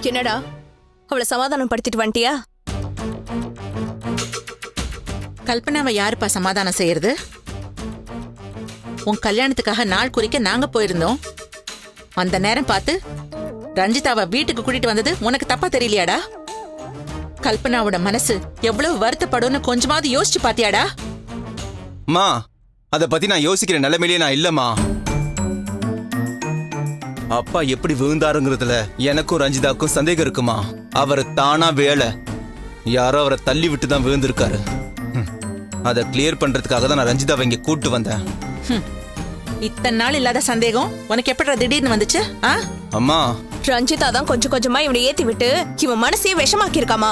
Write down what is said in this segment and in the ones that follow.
என்னடா அவளை சமாதானம் படுத்திட்டு வந்துட்டியா? கல்பனாவை யாருப்பா சமாதானம் செய்யறது? உன் கல்யாணத்துக்காக நாள் குறிக்க நாங்க போயிருந்தோம். அந்த நேரம் பார்த்து ரஞ்சிதாவை வீட்டுக்கு கூட்டிட்டு வந்தது உனக்கு தப்பா தெரியலையாடா? கல்பனாவோட மனசு எவ்வளவு வருத்தப்படும்னு கொஞ்சமாவது யோசிச்சு பாத்தியாடா? மா, அத பத்தி நான் யோசிக்கிற நிலைமையிலே நான் இல்லம்மா. அப்பா எப்படி விழுந்தாருங்கிறதுல எனக்கும் ரஞ்சிதாக்கும் சந்தேகம் இருக்குமா? அவர் தானா வேலை, யாரோ அவரை தள்ளி விட்டு தான் விழுந்திருக்காரு. அதை கிளியர் பண்றதுக்காக தான் நான் ரஞ்சிதாவை இங்க கூட்டு வந்தேன். இத்தனை நாள் இல்லாத சந்தேகம் உனக்கு எப்படி திடீர்னு வந்துச்சு? அம்மா, ரஞ்சிதா தான் கொஞ்சம் கொஞ்சமா இவனை ஏத்தி விட்டு இவன் மனசையே விஷமாக்கி இருக்காமா.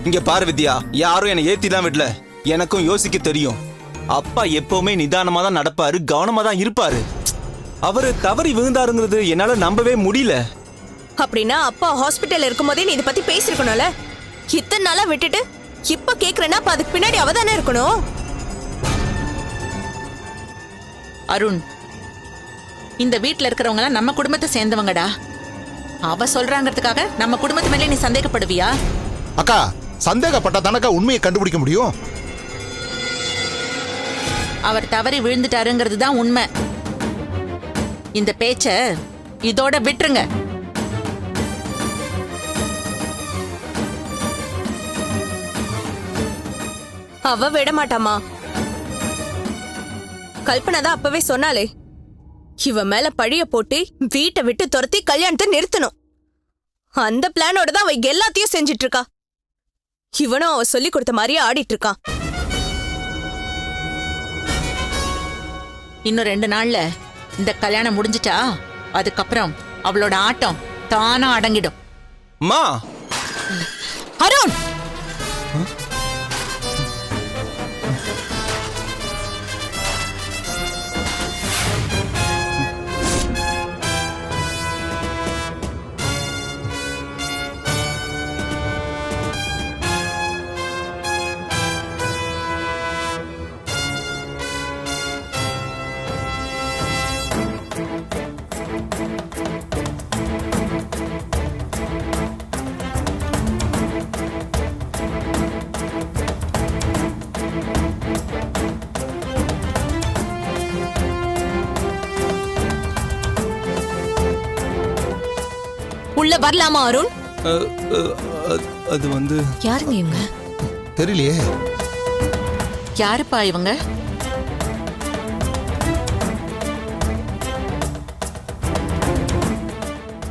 இங்க பாரு வித்யா, யாரும் என்னை ஏத்திலாம் விடல. எனக்கும் யோசிக்க தெரியும். அப்பா எப்பவுமே நிதானமா தான் நடப்பாரு, கவனமா தான் இருப்பாரு. அவரு தவறி விழுந்தாருங்கிறது என்னால நம்பவே முடியல. அப்படின்னா அப்பா ஹாஸ்பிட்டல் இருக்கும் போதே நீ இதை பத்தி பேசிருக்கணும்ல. இத்தனை நாளா விட்டுட்டு இப்ப கேக்குறேன்னா அப்ப அதுக்கு பின்னாடி அவ தானே இருக்கணும். அருண், இந்த வீட்டுல இருக்கிறவங்க எல்லாம் நம்ம குடும்பத்தை சேர்ந்தவங்கடா. அவ சொல்றாங்கிறதுக்காக நம்ம குடும்பத்து மேலே நீ சந்தேகப்படுவியா? அக்கா, சந்தேகப்பட்டா தானக்கா உண்மையை கண்டுபிடிக்க முடியும். அவர் தவறி விழுந்துட்டாருங்கிறது தான் உண்மை. இந்த பேச்ச இதோட விட்டுருங்க. அவ விட மாட்டாமா. கல்பனா தான் அப்பவே சொன்னாலே, இவ மேல பழிய போட்டு வீட்டை விட்டு துரத்தி கல்யாணத்தை நிறுத்தணும். அந்த பிளானோட தான் அவ எல்லாத்தையும் செஞ்சிட்டு இருக்கா. இவனும் அவ சொல்லி கொடுத்த மாதிரியே ஆடிட்டு இருக்கான். இன்னும் 2 நாள்ல இந்த கல்யாணம் முடிஞ்சிட்டா அதுக்கப்புறம் அவளோட ஆட்டம் தானா அடங்கிடும். மா, அருண், உள்ள வரலாமா அருண்? அது வந்து யாருங்க இவங்க? தெரியலையே. யாருப்பா இவங்க?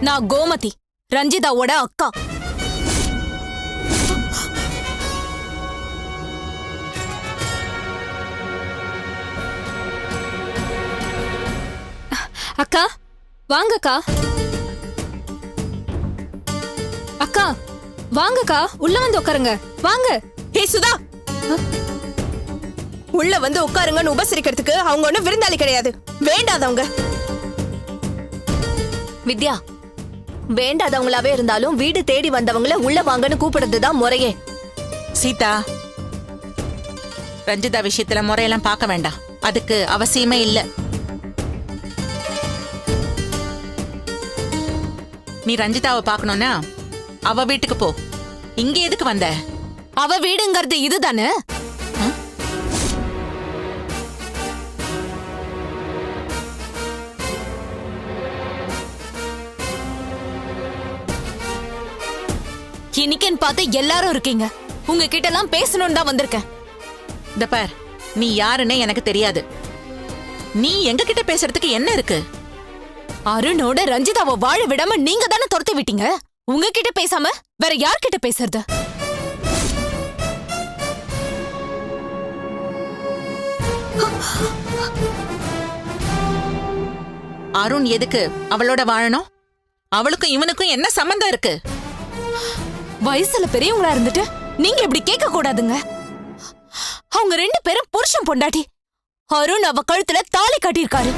நான் கோமதி, ரஞ்சிதாவோட அக்கா. அக்கா வாங்கக்கா. அக்கா வாங்கக்கா, உள்ள வந்து உட்காருங்க. வாங்க. ஹே சுதா, உள்ள வந்து உட்காருங்கன்னு உபசரிக்கிறதுக்கு அவங்க ஒன்னும் விருந்தாளி கிடையாது, வேண்டாதவங்க. வித்யா, வேண்டாதவங்களாவே இருந்தாலும் வீடு தேடி வந்தவங்கள உள்ள வாங்கன்னு கூப்பிடுறதுதான் முறையே. சீதா, ரஞ்சிதா விஷயத்துல முறையெல்லாம் பார்க்க வேண்டாம். அதுக்கு அவசியமே இல்ல. நீ ரஞ்சிதாவை பார்க்கணும்னா அவ வீட்டுக்கு போ. இங்க எதுக்கு வந்த? அவ வீடுங்கிறது இதுதானே? இன்னைக்குன்னு பார்த்து எல்லாரும் இருக்கீங்க. உங்ககிட்ட எல்லாம் பேசணும்னு தான் வந்திருக்கேன். இந்த பார், நீ யாருன்னு எனக்கு தெரியாது. நீ எங்க கிட்ட பேசுறதுக்கு என்ன இருக்கு? அருணோட ரஞ்சிதாவை வாழ விடாம நீங்க தானே துரத்தி விட்டீங்க. உங்ககிட்ட பேசாம வேற யார்கிட்ட பேசுறது? அருண் எதுக்கு அவளோட வாழணும்? அவளுக்கும் இவனுக்கும் என்ன சம்பந்தம் இருக்கு? வயசுல பெரியவங்களா இருந்துட்டு நீங்க இப்படி கேட்க கூடாதுங்க. அவங்க 2 பேரும் புருஷன் பொண்டாட்டி. அருண் அவ கழுத்துல தாலி கட்டியிருக்காரு.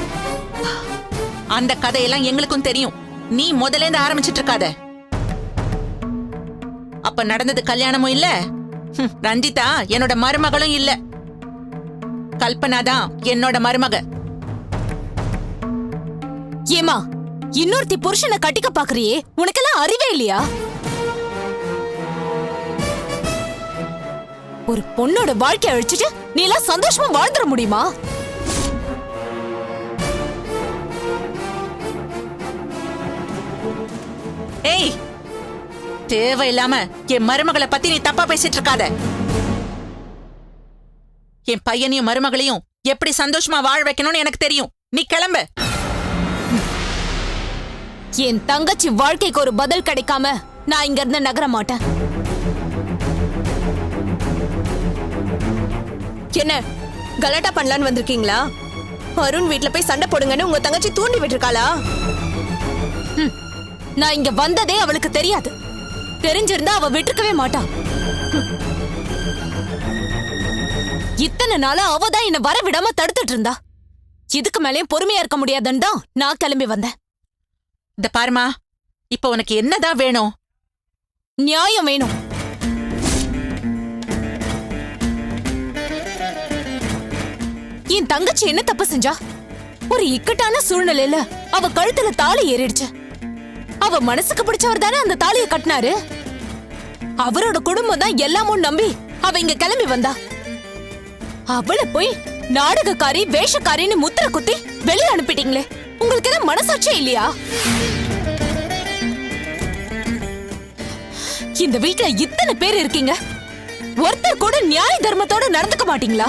அந்த கதையெல்லாம் எங்களுக்கும் தெரியும். நீ முதல்ல இருந்து ஆரம்பிச்சிட்டு இருக்காத. அப்ப நடந்தது கல்யாணமும் இல்ல, ரஞ்சிதா என்னோட மருமகளும் இல்ல. கல்பனா தான் என்னோட மருமக. ஏமா, இன்னொருத்தி புருஷனை கட்டிக்க பாக்குறியே, உனக்கெல்லாம் அறிவே இல்லையா? ஒரு பொண்ணோட வாழ்க்கைய அழிச்சிட்டு நீ எல்லாம் சந்தோஷமா வாழ்ந்துட முடியுமா? ஏய், தேவையில்லாம என் மருமகளை பத்தி நீ தப்பா பேசிட்டு இருக்காத. என் பையனையும் மருமகளையும் எப்படி சந்தோஷமா வாழ வைக்கணும்னு எனக்கு தெரியும். நீ கிளம்பு. என் தங்கச்சி வாழ்க்கைக்கு ஒரு பதில் கிடைக்காம நான் இங்க இருந்து நகர மாட்டேன். என்ன கலாட்டா பண்ணலான்னு வந்திருக்கீங்களா? அருண் வீட்ல போய் சண்டை போடுங்கன்னு உங்க தங்கச்சி தூண்டி விட்டுருக்காளா? நான் இங்க வந்ததே அவளுக்கு தெரியாது. தெரிஞ்சிருந்தா அவ விட்டுருக்கவே மாட்டா. இத்தனை நாளா அவ தான் என்ன வர விடாம தடுத்துட்டு இருந்தா. இதுக்கு மேலேயும் பொறுமையா இருக்க முடியாதுன்னு தான் நான் கிளம்பி வந்தேன். இந்த பாருமா, இப்ப உனக்கு என்னதான் வேணும்? நியாயம் வேணும். என் தங்கச்சி என்ன தப்பு செஞ்சா? ஒரு இக்கட்டான சூழ்நிலையில அவ கழுத்துல தாலி ஏறிடுச்சு. அவ மனசுக்கு பிடிச்சவர் தானே அந்த தாலியை கட்டினாரு. அவரோட குடும்பம் தான் எல்லாமும் நம்பி அவ இங்க கிளம்பி வந்தா. அவளை போய் நாடகக்காரி வேஷக்காரின்னு முத்திர குத்தி வெளியே அனுப்பிட்டீங்களே, உங்களுக்கு என்ன மனசாட்சியே இல்லையா? இந்த வீட்ல இத்தனை பேர் இருக்கீங்க, ஒருத்தர் கூட நியாய தர்மத்தோட நடந்துக்க மாட்டீங்களா?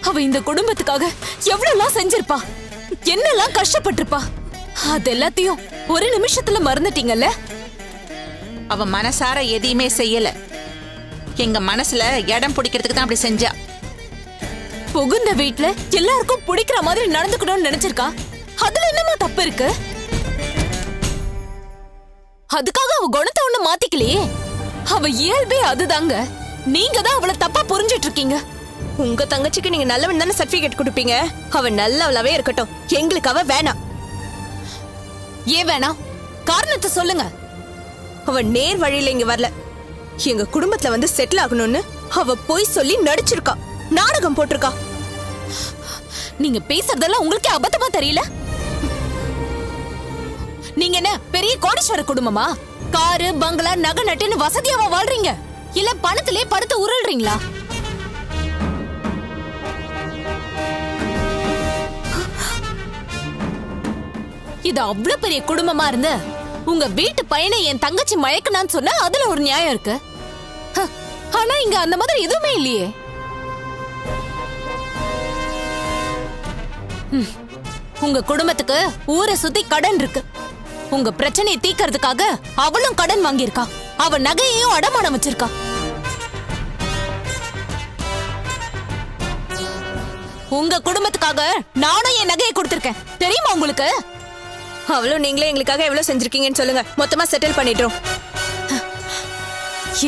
அவ இந்த குடும்பத்துக்காக எவ்வளவு செஞ்சிருப்பா, என்னெல்லாம் கஷ்டப்பட்டிருப்பா. அது எல்லாத்தையும் ஒரு நிமிஷத்துல மறந்துட்டீங்கல்ல? அவ மனசார எதையுமே செய்யல. எங்க மனசுல இடம் பிடிக்கிறதுக்கு தான் அப்படி செஞ்சா. புகுந்த வீட்ல எல்லாருக்கும் பிடிக்கிற மாதிரி நடந்துக்கணும்னு நினைச்சிருக்கா. அதுல என்னமா தப்பு இருக்கு? அதுக்காக அவ குணத்தை ஒண்ணு மாத்திக்கலையே. அவ இயல்பே அதுதாங்க. நீங்க தான் அவளை தப்பா புரிஞ்சிட்டு இருக்கீங்க. உங்க தங்கச்சிக்கு நீங்க நல்லவன் தானே சர்டிபிகேட் கொடுப்பீங்க. அவ நல்லவளாவே இருக்கட்டும், எங்களுக்கு அவ வேணாம். ஏன் வேணாம்? காரணத்தை சொல்லுங்க. அவ நேர் வழியில இங்க வரல. எங்க குடும்பத்துல வந்து செட்டில் ஆகணும்னு அவ போய் சொல்லி நடிச்சிருக்கா, நாடகம் போட்டிருக்கா. நீங்க பேசுறதெல்லாம் உங்களுக்கே அபத்தமா தெரியல? நீங்க என்ன பெரிய கோடீஸ்வர குடும்பமா? காரு பங்களா நகை நட்டுன்னு வசதியாவா வாழ்றீங்க? இல்ல பணத்திலே படுத்து உருள்றீங்களா? இது அவ்வளவு பெரிய குடும்பமா இருந்து உங்க வீட்டு பையனை என் தங்கச்சி மயக்கனான்னு சொன்னா அதுல ஒரு நியாயம் இருக்கு. ஆனா இங்க அந்த மாதிரி எதுவுமே இல்லையே. உங்க குடும்பத்துக்கு ஊரை சுத்தி கடன் இருக்கு. உங்க பிரச்சனையை தீக்கிறதுக்காக அவளும் கடன் வாங்கியிருக்கா. அவ நகையையும் அடமானம் வச்சிருக்கா. உங்க குடும்பத்துக்காக நானும் என் நகையை கொடுத்திருக்கேன். தெரியுமா உங்களுக்கு? அவளும் நீங்களே எங்களுக்காக எவ்வளவு செஞ்சிருக்கீங்கன்னு சொல்லுங்க, மொத்தமா செட்டில் பண்ணிடுறோம்.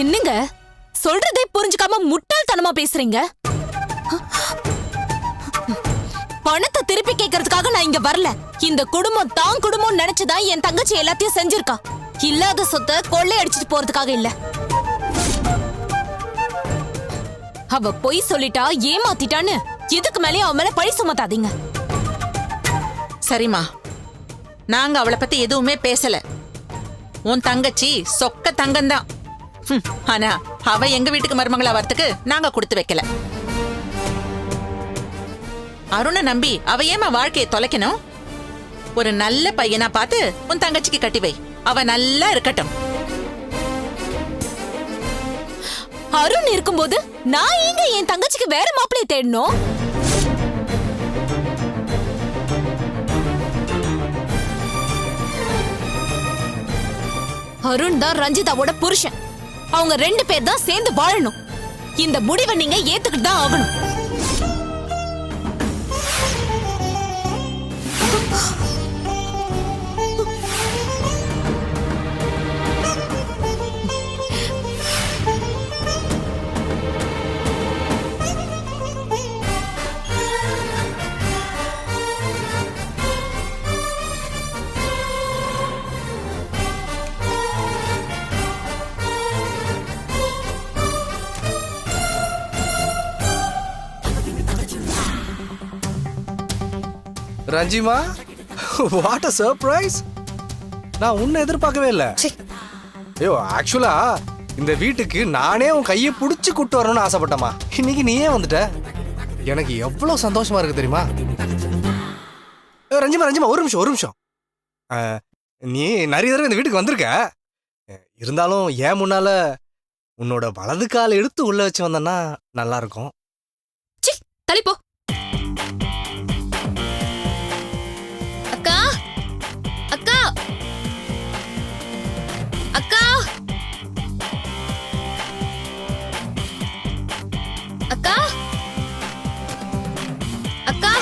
என்னங்க சொல்றதே புரிஞ்சுக்காம முட்டாள்தனமா பேசுறீங்க? பணத்தை திருப்பி கேட்கறதுக்காக நான் இங்க வரல. இந்த குடும்பம் தான் குடும்பம் நினைச்சுதான் என் தங்கச்சி எல்லாத்தையும் செஞ்சிருக்கா. இல்லாத சொத்தை கொள்ளை அடிச்சிட்டு போறதுக்காக இல்ல. அவ பொய் சொல்லிட்டா, ஏமாத்திட்டான்னு இதுக்கு மேலே அவ மேல பழி சுமத்தாதீங்க. சரிம்மா, நாங்க அவளை பத்தி எதுவுமே பேசல. உன் தங்கச்சி சொக்க தங்கம்தான். ஆனா அவ எங்க வீட்டுக்கு மருமகளா வரத்துக்கு நாங்க கொடுத்து வைக்கல. அருணை நம்பி அவ ஏமா வாழ்க்கையை தொலைக்கணும்? ஒரு நல்ல பையனா பார்த்து உன் தங்கச்சிக்கு கட்டி வை. அவ நல்லா இருக்கட்டும். அருண் இருக்கும்போது நான் எங்க என் தங்கச்சிக்கு வேற மாப்பிளைய தேடணும்? அருண் தான் ரஞ்சிதாவோட புருஷன். அவங்க 2 பேர் தான் சேர்ந்து வாழணும். இந்த முடிவை நீங்க ஏத்துக்கிட்டு தான் ஆகணும். ரஞ்சிமா, வாட் அ சர்ப்ரைஸ். நான் உன்னை எதிர்பார்க்கவே இல்லை. ஐயோ, ஆக்சுவலா இந்த வீட்டுக்கு நானே உன் கையை பிடிச்சி கூட்டு வரணும்னு ஆசைப்பட்டமா. இன்னைக்கு நீயே வந்துட்ட. எனக்கு எவ்வளவு சந்தோஷமா இருக்கு தெரியுமா? ரஞ்சிமா ஒரு நிமிஷம். நீ நிறைய தடவை இந்த வீட்டுக்கு வந்திருக்க. இருந்தாலும் ஏன் முன்னால உன்னோட வலது காலை எடுத்து உள்ள வச்சு வந்தன்னா நல்லா இருக்கும். தள்ளிப்போ. அக்கா அக்கா அக்கா அக்கா அக்கா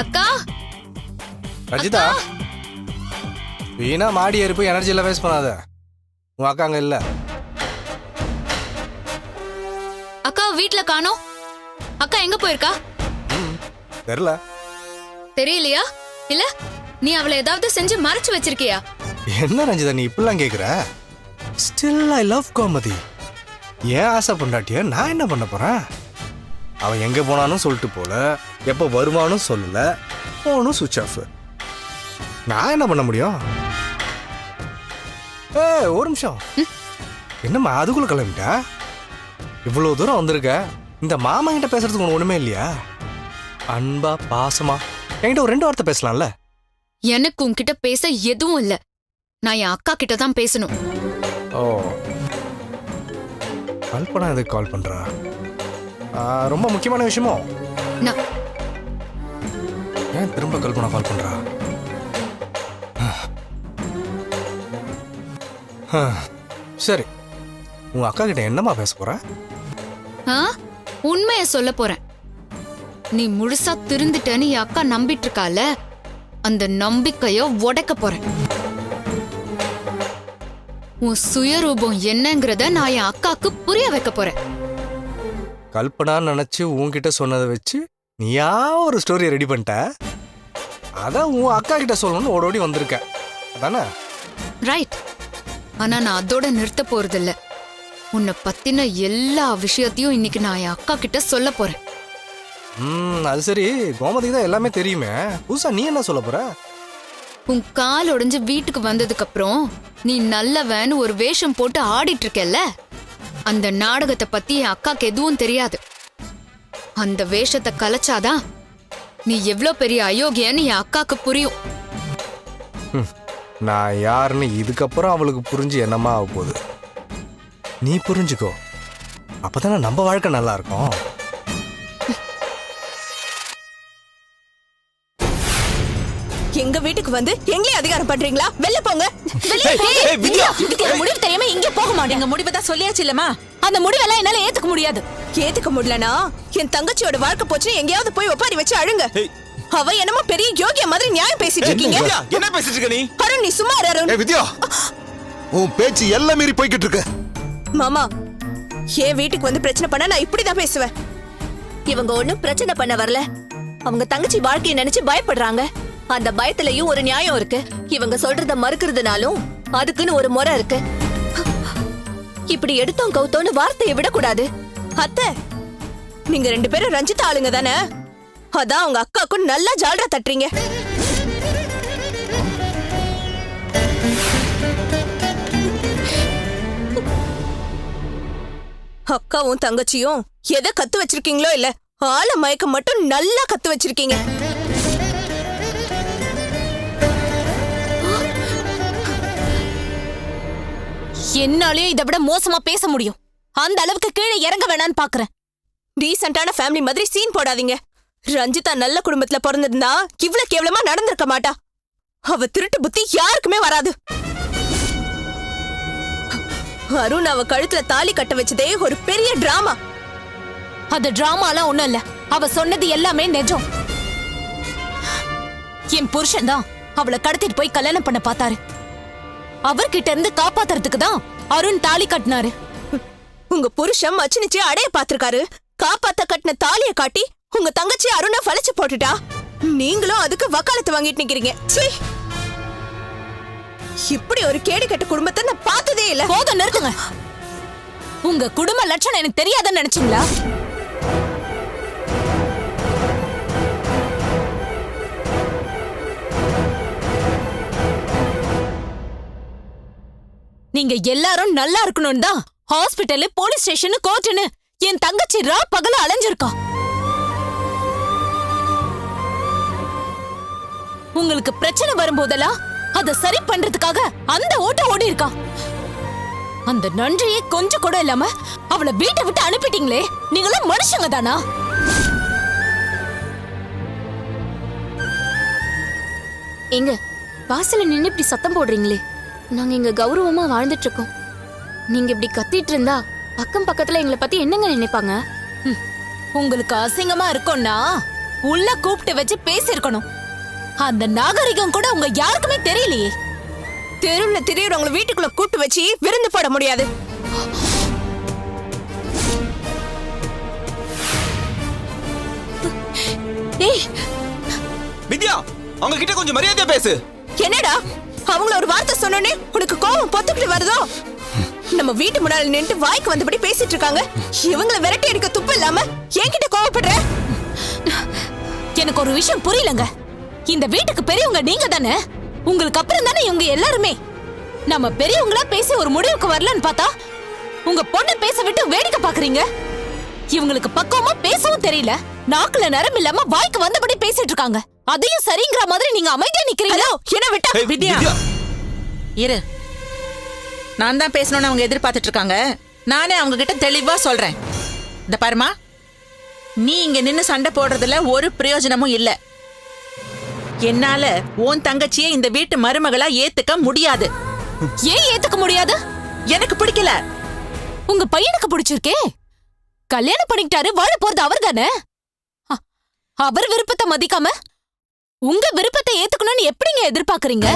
அக்கா ரஞ்சிதா, வீணா மாடி ஏறி போய் எனர்ஜி எல்லாம் வேஸ்ட் பண்ணாத. உன் அக்கா அங்க இல்ல. அக்கா வீட்ல காணோம். அக்கா எங்க போயிருக்கா? தெரியல. தெரியலையா? இல்ல நீ அவளை ஏதாவது செஞ்சு மறைச்சு வச்சிருக்கியா? என்ன ரஞ்சிதா நீ இப்படிலாம் கேக்குற? Still I love Gomathi. ஏன் ஆசை பொண்டாட்டிய நான் என்ன பண்ண போறேன்? அவன் எங்க போனானும் சொல்லிட்டு போல, எப்ப வருவானும் சொல்லல, போனும் சுவிட்ச் ஆஃப். நான் என்ன பண்ண முடியும்? ஒரு நிமிஷம். என்னம்மா அதுக்குள்ள கிளம்பிட்டா? இவ்வளவு தூரம் வந்திருக்க, இந்த மாமா கிட்ட பேசுறதுக்கு உனக்கு ஒண்ணுமே இல்லையா? அன்பா பாசமா என்கிட்ட ஒரு 2 வார்த்தை பேசலாம்ல? எனக்கு உன்கிட்ட பேச எதுவும் இல்ல. நான் என் அக்கா கிட்ட தான் பேசணும். ஓ, கல்பனா எதுக்கு கால் பண்றா? ரொம்ப முக்கியமான விஷயமோ? நான் ஏன் திரும்ப கல்பனா கால் பண்றா? சரி, உங்க அக்கா கிட்ட என்னமா பேச போற? உண்மைய சொல்ல போறேன். நீ முழுசா திருந்துட்டேன்னு என் அக்கா நம்பிட்டு இருக்கால, அந்த நம்பிக்கைய உடைக்க போறேன். உன் சுயரூபம் என்னங்கறத நான் என் அக்காக்கு புரிய வைக்க போறேன். கல்பனா நினைச்சு உன்கிட்ட சொன்னதை வச்சு நீயா ஒரு ஸ்டோரியை ரெடி பண்ணிட்ட. அதான் உன் அக்கா கிட்ட சொல்லணும்னு ஓடோடி வந்திருக்க அதானே? ரைட். ஆனா நான் அதோட நிறுத்த போறதில்ல. உன்னை பத்தின எல்லா விஷயத்தையும் இன்னைக்கு நான் என் அக்கா கிட்ட சொல்ல போறேன். அது சரி, கோமதிக்கு தான் எல்லாமே தெரியுமே, புதுசா நீ என்ன சொல்ல போற? உன் கால் உடைஞ்சு வீட்டுக்கு வந்ததுக்கு அப்புறம் நீ நல்லவன்னு ஒரு வேஷம் போட்டு ஆடிட்டு இருக்கல்ல, அந்த நாடகத்தை பத்தி என் அக்காக்கு எதுவும் தெரியாது. அந்த வேஷத்தை கலைச்சாதான் நீ எவ்வளவு பெரிய அயோக்கியன்னு என் அக்காக்கு புரியும். நான் யாருன்னு இதுக்கப்புறம் அவளுக்கு புரிஞ்சு என்னமா ஆக போகுது? நீ புரிஞ்சுக்கோ, அப்பதானே நம்ம வாழ்க்கை நல்லா இருக்கும். எங்க வீட்டுக்கு வந்து எங்களே அதிகாரம் பண்றீங்களா? வெளில போங்க. முடிவு தெரியாம இங்க போக மாட்டேங்க. எங்க முடிவை தான் சொல்லியாச்சு இல்லம்மா. அந்த முடிவெல்லாம் என்னால ஏத்துக்க முடியாது. ஏத்துக்க முடியலனா என் தங்கச்சியோட வாழ்க்கை போச்சு எங்கேயாவது போய் ஒப்பாரி வச்சு அழுங்க. அவ என்னமோ பெரிய யோகிய மாதிரி நியாயம் பேசிட்டு இருக்கீங்க. என்ன பேசிட்டு இருக்க நீ? அருண், நீ சும்மா இரு அருண். வித்யா, உன் பேச்சு எல்லாம் மீறி போய்கிட்டு இருக்கு. மாமா, என் வீட்டுக்கு வந்து பிரச்சனை பண்ண நான் இப்படிதான் பேசுவேன். இவங்க ஒண்ணும் பிரச்சனை பண்ண வரல. அவங்க தங்கச்சி வாழ்க்கையை நினைச்சு பயப்படுறாங்க. அந்த பயத்திலயும் ஒரு நியாயம் இருக்கு. இவங்க சொல்றத மறுக்கிறதுனாலும் அதுக்குன்னு ஒரு முறை இருக்கு. இப்படி எடுத்தோம் கவுத்தோன்னு வார்த்தையை விடக்கூடாது. அத்தை, நீங்க 2 பேரும் ரஞ்சித் ஆளுங்க தானே? அதான் உங்க அக்காக்கும் நல்லா ஜால்ரா தட்டுறீங்க. அக்காவும் தங்கச்சியும் எதை கத்து வச்சிருக்கீங்களோ இல்ல, ஆள மயக்கம் மட்டும் நல்லா கத்து வச்சிருக்கீங்க. என்னாலயும் இதை விட மோசமா பேச முடியும். அந்த அளவுக்கு கீழே இறங்க வேணான்னு பாக்குறேன். டீசென்டான ஃபேமிலி மாதிரி சீன் போடாதீங்க. ரஞ்சிதா நல்ல குடும்பத்துல பிறந்திருந்தா இவ்ளோ கேவலமா நடந்திருக்க மாட்டா. அவ திருட்டு புத்தி யாருக்குமே வராது. அருண் அவ கழுத்துல தாலி கட்ட வச்சதே ஒரு பெரிய டிராமா. அது டிராமாலாம் ஒண்ணும் இல்ல. அவ சொன்னது எல்லாமே நிஜம். என் புருஷன் தான் அவளை கடத்திட்டு போய் கல்யாணம் பண்ண பார்த்தாரு. அவர்கிட்ட இருந்து காப்பாத்துறதுக்கு தான் அருண் தாலி கட்டினாரு. உங்க புருஷன் மச்சினிச்சு அடைய பாத்திருக்காரு. காப்பாத்த கட்டின தாலிய காட்டி உங்க தங்கச்சி அருண ஃபலிச்சு போட்டுட்டா. நீங்களும் அதுக்கு வக்காலத்து வாங்கிட்டு நிக்கிறீங்க. சீ! இப்படி ஒரு கேடு கெட்ட குடும்பத்தை நான் பார்த்ததே இல்ல. போதும், நிறுத்துங்க. உங்க குடும்ப லட்சணம் எனக்கு தெரியாதுன்னு நினைச்சீங்களா? நீங்க எல்லாரும் நல்லா இருக்கணும் தான் ஹாஸ்பிட்டலு, போலீஸ் ஸ்டேஷன், கோர்ட்டுன்னு என் தங்கச்சி பகல அலைஞ்சிருக்கா. உங்களுக்கு பிரச்சனை வரும்போதெல்லாம் அதை சரி பண்றதுக்காக அந்த ஓட்ட ஓடி இருக்கா. அந்த நன்றியே கொஞ்சம் கூட இல்லாம அவளை வீட்டை விட்டு அனுப்பிட்டீங்களே, நீங்களும் மனுஷங்க தானா? எங்க வாசல்ல நின்னு இப்படி சத்தம் போடுறீங்களே, நாங்க இங்க கௌரவமா வாழ்ந்துட்டு இருக்கோம். நீங்க இப்படி கத்திட்டு இருந்தா அக்கம் பக்கத்துல எங்களை பத்தி என்னங்க நினைப்பாங்க? உங்களுக்கு அசிங்கமா இருக்கும்னா உள்ள கூப்பிட்டு வச்சு பேசிருக்கணும். அந்த நாகரிகம் கூட உங்க யாருக்குமே தெரியலையே. தெருவுல திரியறவங்களை வீட்டுக்குள்ள கூட்டு வச்சு விருந்து போட முடியாது. ஏய் வித்யா, அவங்க கிட்ட கொஞ்சம் மரியாதையா பேசு. என்னடா அவங்கள ஒரு வார்த்தை சொன்னோனே உனக்கு கோவம் பொத்துக்கிட்டு வருதோ? நம்ம வீட்டு முன்னாடி நின்று வாய்க்கு வந்தபடி பேசிட்டு இருக்காங்க. இவங்கள விரட்டி அடிக்க துப்பு இல்லாம என்கிட்ட கோவப்படுற? எனக்கு ஒரு விஷயம் புரியலங்க. இந்த வீட்டுக்கு பெரியவங்க நீங்க தானே. உங்களுக்கு அப்புறம் தானே இவங்க எல்லாருமே. நம்ம பெரியவங்களா பேசி ஒரு முடிவுக்கு வரலன்னு பார்த்தா உங்க பொண்ணை பேச விட்டு வேடிக்கை பாக்குறீங்க. இவங்களுக்கு பக்குவமா பேசவும் தெரியல, நாக்குல நரம் இல்லாம வாய்க்கு வந்தபடி பேசிட்டு இருக்காங்க. அதையும் சரிங்கிற மாதிரி நீங்க அமைதியா நிக்கிறீங்க. என்ன விட்டா? வித்யா இரு, நான் தான் பேசணும்னு அவங்க எதிர்பார்த்துட்டு இருக்காங்க. நானே அவங்க கிட்ட தெளிவா சொல்றேன். இந்த பாருமா, நீ இங்க நின்னு சண்டை போடுறதுல ஒரு பிரயோஜனமும் இல்ல. என்னால உன் தங்கச்சியை இந்த வீட்டு மருமகளா ஏத்துக்க முடியாது. ஏன் ஏத்துக்க முடியாது? எனக்கு பிடிக்கல. உங்க பையனுக்கு பிடிச்சிருக்கே. கல்யாணம் பண்ணிக்கிட்டாரு, வாழ போறது அவர் தானே. அவர் விருப்பத்தை மதிக்காம உங்க விருப்பத்தை ஏத்துக்கணும்னு எப்படிங்க எதிர்பார்க்கறீங்க?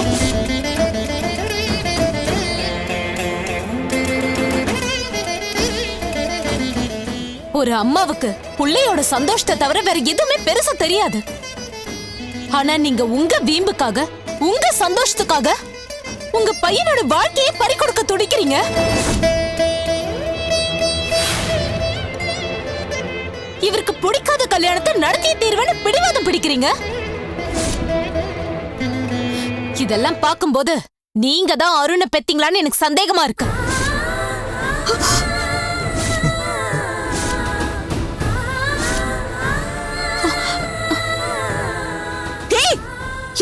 ஒரு அம்மாவுக்கு புள்ளையோட சந்தோஷத்தை தவிர வேற எதுவுமே பெருசா தெரியாது. ஆனா நீங்க உங்க வீம்புக்காக, உங்க சந்தோஷத்துக்காக உங்க பையனோட வாழ்க்கையை பறிகொடுக்க துடிக்கிறீங்க. இவருக்கு பிடிக்காத கல்யாணத்தை நடத்திய தீர்வுன்னு பிடிவாதம் பிடிக்கிறீங்க. இதெல்லாம் பார்க்கும்போது நீங்க தான் அருணை பெத்தீங்களான்னு எனக்கு சந்தேகமா இருக்கு.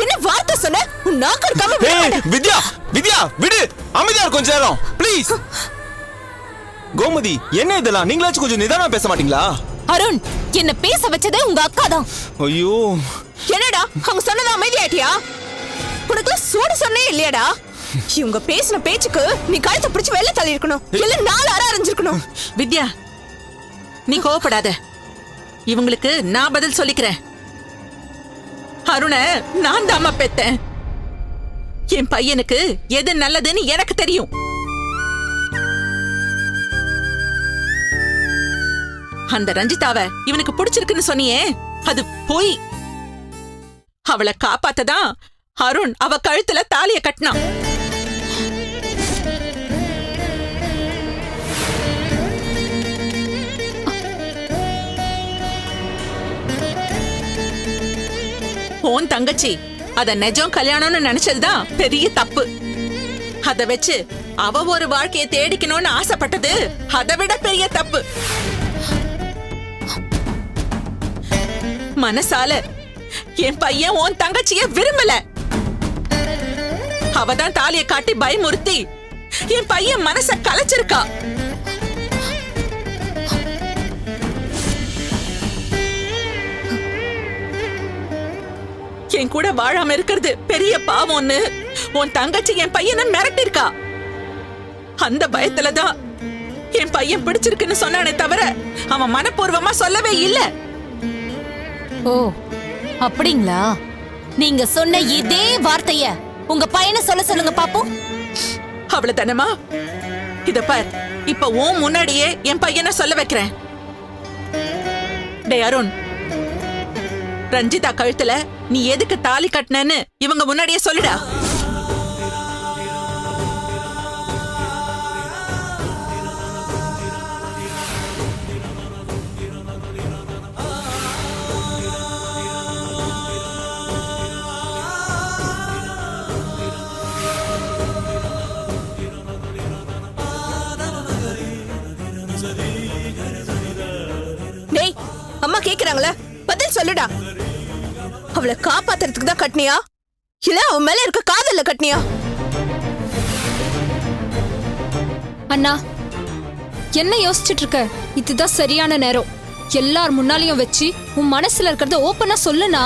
என்ன வார்த்தை சொன்ன? உன் நாக்கு இருக்காம வித்யா, வித்யா விடு, அமைதியா கொஞ்ச நேரம் ப்ளீஸ். கோமதி, என்ன இதெல்லாம்? நீங்களாச்சும் கொஞ்சம் நிதானமா பேச மாட்டீங்களா? அருண், என்ன பேச வச்சதே உங்க அக்கா தான். ஐயோ, என்னடா அவங்க சொன்னது அமைதியாட்டியா? உனக்கு சூடு சொன்னே இல்லையாடா? இவங்க பேசின பேச்சுக்கு நீ கழுத்தை பிடிச்சு வெளில தள்ளி இருக்கணும், இல்ல 4 அரை அரைஞ்சிருக்கணும். வித்யா, நீ கோவப்படாத. இவங்களுக்கு நான் பதில் சொல்லிக்கிறேன். அருண நான் தாமா பெத்தேன். என் பையனுக்கு எது நல்லதுன்னு எனக்கு தெரியும். அந்த ரஞ்சிதாவ இவனுக்கு பிடிச்சிருக்குன்னு சொன்னியே, அது போய். அவளை காப்பாத்ததான் அருண் அவ கழுத்துல தாலிய கட்டினான். உன் தங்கச்சி அத நிஜம் கல்யாணம்னு நினைச்சதுதான் பெரிய தப்பு. அத வச்சு அவ ஒரு வாழ்க்கையை தேடிக்கணும்னு ஆசைப்பட்டது அதை விட பெரிய தப்பு. மனசால என் பையன் உன் தங்கச்சிய விரும்பல. அவதான் தாலியை காட்டி பயமுறுத்தி என் பையன் மனச கலைச்சிருக்கா. என் கூட வாழாம இருக்கிறது பெரிய பாவம்னு உன் தங்கச்சி என் பையனை மிரட்டிருக்கா. அந்த பயத்துலதான் என் பையன் பிடிச்சிருக்குன்னு சொன்னானே தவிர அவன் மனப்பூர்வமா சொல்லவே இல்ல. ஓ, அப்படிங்களா? நீங்க சொன்ன இதே வார்த்தைய உங்க பையனை சொல்ல சொல்லுங்க பாப்போம். அவ்வளவு தானமா? இத பார், இப்ப உன் முன்னாடியே என் பையனை சொல்ல வைக்கிறேன். டே அருண், ரஞ்சிதா கழுத்துல நீ எதுக்கு தாலி கட்டினன்னு இவங்க முன்னாடியே சொல்லுடா. அம்மா கேக்குறாங்களே, பதில் சொல்லுடா. அவளை காப்பாத்துறதுக்கு தான் கட்டினியா இல்ல அவன் மேல இருக்க காதல்ல கட்டினியா? அண்ணா, என்ன யோசிச்சுட்டு இருக்க? இதுதான் சரியான நேரம். எல்லார் முன்னாலையும் வச்சு உன் மனசுல இருக்கிறத ஓப்பனா சொல்லுனா.